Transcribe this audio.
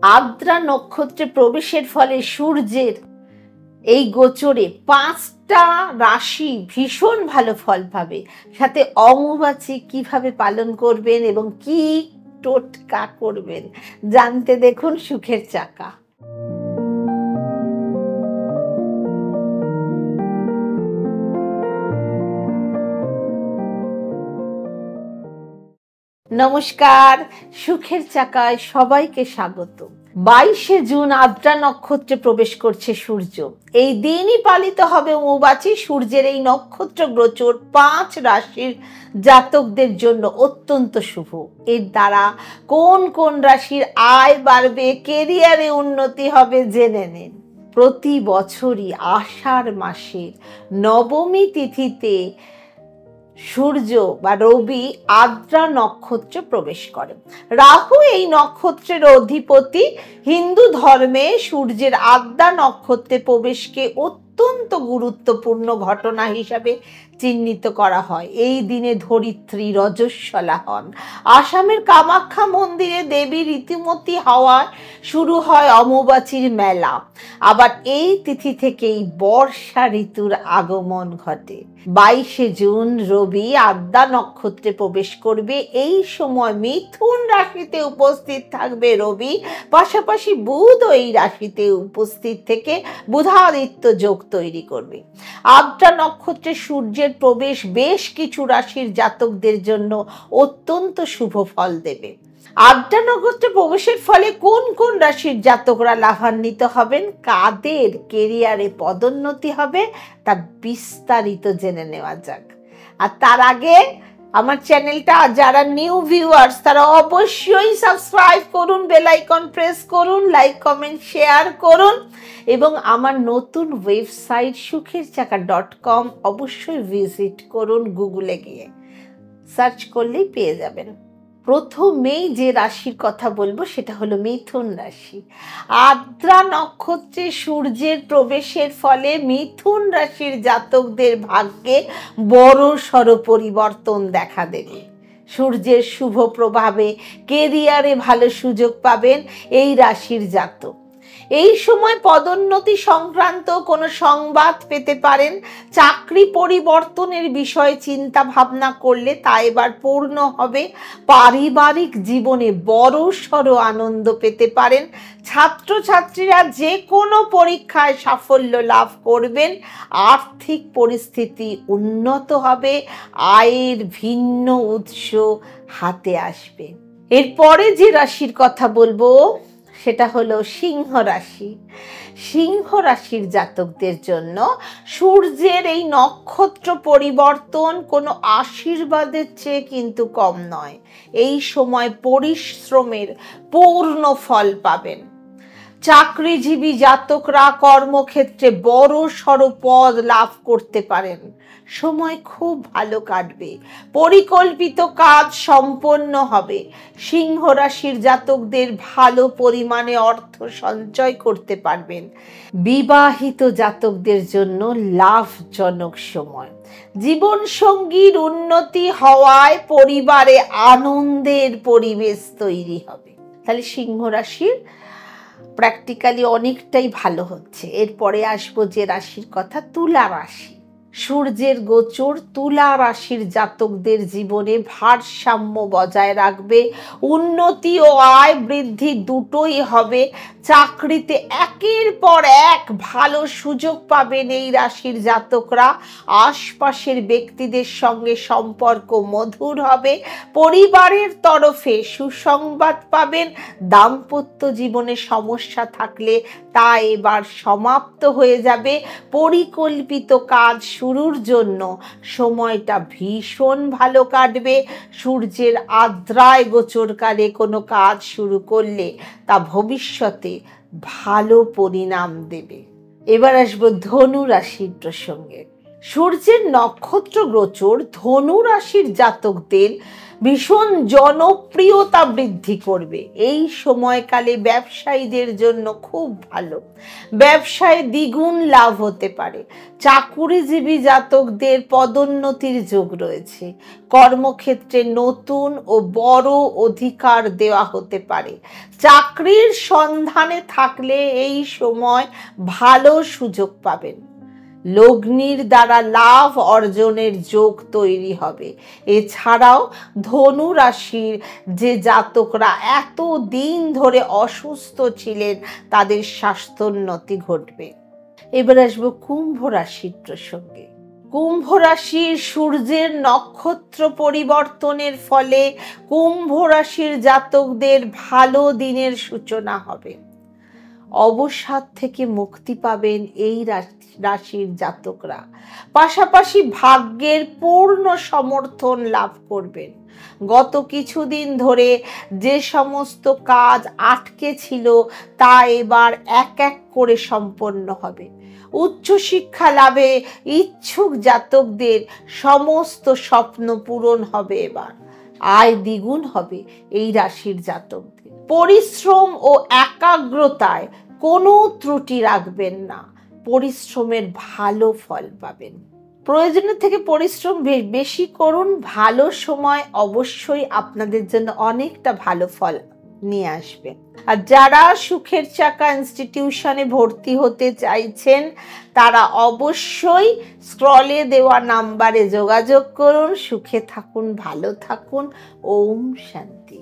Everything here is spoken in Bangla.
আদ্রা নক্ষত্রে প্রবেশের ফলে সূর্যের এই গোচরে 5টা রাশি ভীষণ ভালো ফল পাবে। সাথে অমাবাস্যা কিভাবে পালন করবেন এবং কি টোটকা করবেন জানতে দেখুন সুখের চাকা। নমস্কার, সুখের চাকায় সবাইকে স্বাগত। 22শে জুন আদ্রা নক্ষত্রে প্রবেশ করছে সূর্য। এই দিনই পালিত হবে অমাবাস্যা। সূর্যের এই নক্ষত্র গোচর 5 রাশির জাতকদের জন্য অত্যন্ত শুভ। এর দ্বারা কোন কোন রাশির আয় বাড়বে, কেরিয়ারে উন্নতি হবে জেনে নিন। প্রতি বছরই আষাঢ় মাসের নবমী তিথিতে সূর্য বা রবি আদ্রা নক্ষত্রে প্রবেশ করে। রাহু এই নক্ষত্রের অধিপতি। হিন্দু ধর্মে সূর্যের আদ্রা নক্ষত্রে প্রবেশকে অত্যন্ত গুরুত্বপূর্ণ ঘটনা হিসাবে চিহ্নিত করা হয়। এই দিনে ধরিত্রী রজস্বলা হন। আসামের কামাখ্যা মন্দিরে দেবী রীতিমতী হওয়ায় শুরু হয় অমাবাস্যার মেলা। আবার এই তিথি থেকেই বর্ষা ঋতুর আগমন ঘটে। 22শে জুন রবি আদ্রা নক্ষত্রে প্রবেশ করবে। এই সময় মিথুন রাশিতে উপস্থিত থাকবে রবি, পাশাপাশি বুধ এই রাশিতে উপস্থিত থেকে বুধাদিত্য যোগ তৈরি করবে। আদ্রা নক্ষত্রে সূর্যের প্রবেশ বেশ কিছু রাশির জাতকদের জন্য অত্যন্ত শুভ ফল দেবে। আদ্রা নক্ষত্রে প্রবেশের ফলে কোন কোন রাশির জাতকরা লাভান্বিত হবেন, কাদের কেরিয়ারে পদোন্নতি হবে তা বিস্তারিত জেনে নেওয়া যাক। আর তার আগে আমার চ্যানেলটা যারা নিউ ভিউয়ার্স তারা অবশ্যই সাবস্ক্রাইব করুন, বেল আইকন প্রেস করুন, লাইক কমেন্ট শেয়ার করুন এবং আমার নতুন ওয়েবসাইট sukherchaka.com অবশ্যই ভিজিট করুন। গুগলে গিয়ে সার্চ করলেই পেয়ে যাবেন। প্রথমেই যে রাশির কথা বলবো সেটা হলো মিথুন রাশি। আদ্রা নক্ষত্রে সূর্যের প্রবেশের ফলে মিথুন রাশির জাতকদের ভাগ্যে বড় সড় পরিবর্তন দেখা দেবে। সূর্যের শুভ প্রভাবে কেরিয়ারে ভালো সুযোগ পাবেন এই রাশির জাতক। এই সময় পদোন্নতি সংক্রান্ত কোনো সংবাদ পেতে পারেন। চাকরি পরিবর্তনের বিষয়ে চিন্তা ভাবনা করলে তা এবার পূর্ণ হবে। পারিবারিক জীবনে বড়সড় আনন্দ পেতে পারেন। ছাত্রছাত্রীরা যে কোনো পরীক্ষায় সাফল্য লাভ করবেন। আর্থিক পরিস্থিতি উন্নত হবে। আয়ের ভিন্ন উৎস হাতে আসবে। এরপরে যে রাশির কথা বলবো সেটা হলো সিংহ রাশি। সিংহ রাশির জাতকদের জন্য সূর্যের এই নক্ষত্র পরিবর্তন কোনো আশীর্বাদের চেয়ে কিন্তু কম নয়। এই সময় পরিশ্রমের পূর্ণ ফল পাবেন। চাকরিজীবী জাতকরা কর্মক্ষেত্রে বড় সড় পদ লাভ করতে পারেন। সময় খুব ভালো কাটবে। পরিকল্পিত কাজ সম্পন্ন হবে। সিংহ রাশির জাতকদের ভালো পরিমাণে অর্থ সঞ্চয় করতে পারবেন। বিবাহিত জাতকদের জন্য লাভজনক সময়। জীবনসঙ্গীর উন্নতি হওয়ায় পরিবারে আনন্দের পরিবেশ তৈরি হবে। তাহলে সিংহ রাশির প্র্যাকটিক্যালি অনেকটাই ভালো হচ্ছে। এরপরে আসবো যে রাশির কথা, তুলা রাশি। সূর্যের গোচর তুলা রাশির জাতকদের জীবনে ভারসাম্য বজায় রাখবে। উন্নতি ও আয় বৃদ্ধি দুটোই হবে। চাকরিতে একের পর এক ভালো সুযোগ পাবেন এই রাশির জাতকরা। আশপাশের ব্যক্তিদের সঙ্গে সম্পর্ক মধুর হবে। পরিবারের তরফে সুসংবাদ পাবেন। দাম্পত্য জীবনে সমস্যা থাকলে তা এবার সমাপ্ত হয়ে যাবে। পরিকল্পিত কাজ শুরুর জন্য সময়টা ভীষণ ভালো কাটবে। সূর্যের আদ্রায় গোচরকালে কোনো কাজ শুরু করলে তা ভবিষ্যতে ভালো পরিণাম দেবে। এবার আসবো ধনু রাশির প্রসঙ্গে। সূর্যের নক্ষত্র গোচর ধনু রাশির জাতকদের ভীষণ জনপ্রিয়তা বৃদ্ধি করবে। এই সময়কালে ব্যবসায়ীদের জন্য খুব ভালো, ব্যবসায় দ্বিগুণ লাভ হতে পারে। চাকুরিজীবী জাতকদের পদোন্নতির যোগ রয়েছে। কর্মক্ষেত্রে নতুন ও বড় অধিকার দেওয়া হতে পারে। চাকরির সন্ধানে থাকলে এই সময় ভালো সুযোগ পাবেন। লগ্নির দ্বারা লাভ অর্জনের যোগ তৈরি হবে। এছাড়াও ধনু রাশির যে জাতকরা এত দিন ধরে অসুস্থ ছিলেন তাদের স্বাস্থ্যোন্নতি ঘটবে। এবার আসবো কুম্ভ রাশির প্রসঙ্গে। কুম্ভ রাশির সূর্যের নক্ষত্র পরিবর্তনের ফলে কুম্ভ রাশির জাতকদের ভালো দিনের সূচনা হবে। অবসাদ থেকে মুক্তি পাবেন এই রাশির জাতকরা। পাশাপাশি ভাগ্যের পূর্ণ সমর্থন লাভ করবেন। গত কিছুদিন ধরে যে সমস্ত কাজ আটকে ছিল তা এবার এক এক করে সম্পন্ন হবে। উচ্চশিক্ষা লাভে ইচ্ছুক জাতকদের সমস্ত স্বপ্ন পূরণ হবে। এবার আয় দ্বিগুণ হবে এই রাশির জাতকদের। পরিশ্রম ও একাগ্রতায় কোনো ত্রুটি রাখবেন না, পরিশ্রমের ভালো ফল পাবেন। প্রয়োজনের থেকে পরিশ্রম বেশি করুন, ভালো সময় অবশ্যই আপনাদের জন্য অনেকটা ভালো ফল নিয়ে আসবে। আর যারা সুখের চাকা ইনস্টিটিউশনে ভর্তি হতে চাইছেন তারা অবশ্যই স্ক্রলে দেওয়া নাম্বারে যোগাযোগ করুন। সুখে থাকুন, ভালো থাকুন। ওম শান্তি।